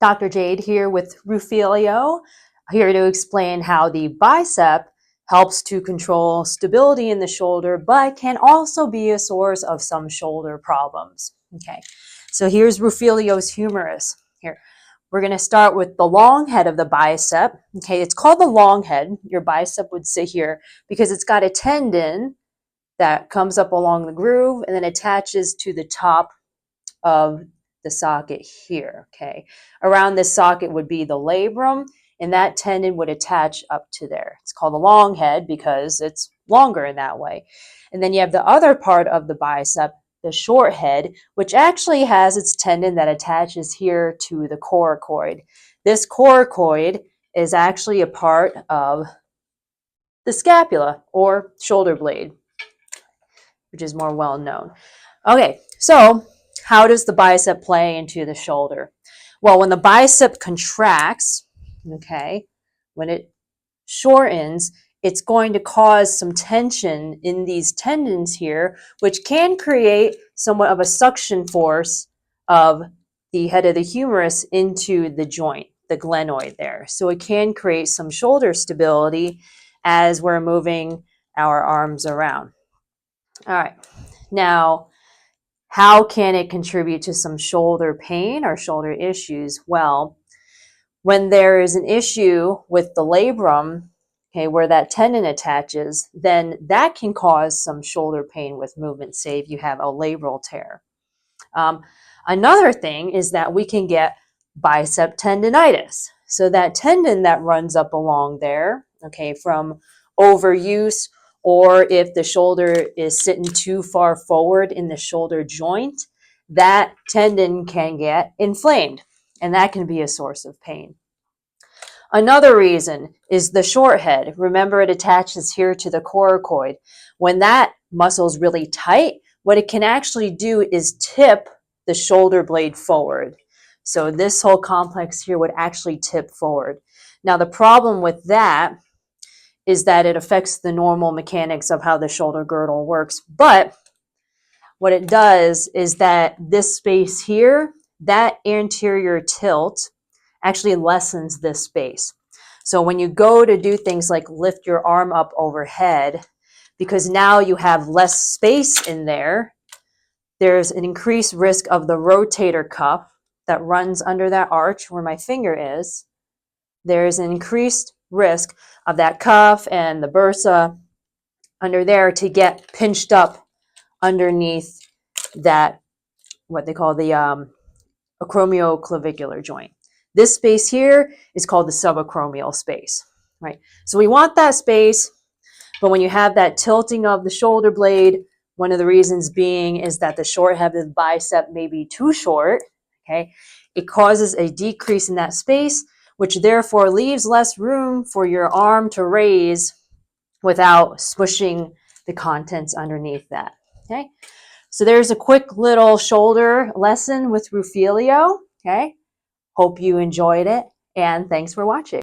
Dr. Jade here with Rufilio, here to explain how the bicep helps to control stability in the shoulder, but can also be a source of some shoulder problems. Okay, so here's Rufilio's humerus. Here, we're going to start with the long head of the bicep. Okay, it's called the long head. Your bicep would sit here because it's got a tendon that comes up along the groove and then attaches to the top of the socket here. Okay, around this socket would be the labrum, and that tendon would attach up to there. It's called the long head because it's longer in that way. And then you have the other part of the bicep, the short head, which actually has its tendon that attaches here to the coracoid. This coracoid is actually a part of the scapula or shoulder blade, which is more well known. Okay, so how does the bicep play into the shoulder? Well, when the bicep contracts, okay, when it shortens, it's going to cause some tension in these tendons here, which can create somewhat of a suction force of the head of the humerus into the joint, the glenoid there. So it can create some shoulder stability as we're moving our arms around. All right, now, how can it contribute to some shoulder pain or shoulder issues? Well, when there is an issue with the labrum, okay, where that tendon attaches, then that can cause some shoulder pain with movement, say if you have a labral tear. Another thing is that we can get bicep tendonitis. So that tendon that runs up along there, okay, from overuse, or if the shoulder is sitting too far forward in the shoulder joint, that tendon can get inflamed, and that can be a source of pain. Another reason is the short head. Remember, it attaches here to the coracoid. When that muscle is really tight, what it can actually do is tip the shoulder blade forward. So this whole complex here would actually tip forward. Now, the problem with that is that it affects the normal mechanics of how the shoulder girdle works. But what it does is that this space here, that anterior tilt actually lessens this space. So when you go to do things like lift your arm up overhead, because now you have less space in there, there's an increased risk of the rotator cuff that runs under that arch where my finger is. There's an increased risk of that cuff and the bursa under there to get pinched up underneath that, what they call the acromioclavicular joint. This space here is called the subacromial space, right? So we want that space, but when you have that tilting of the shoulder blade, one of the reasons being is that the short head of the bicep may be too short, okay? It causes a decrease in that space, which therefore leaves less room for your arm to raise without smushing the contents underneath that, okay? So there's a quick little shoulder lesson with Rufilio, okay? Hope you enjoyed it, and thanks for watching.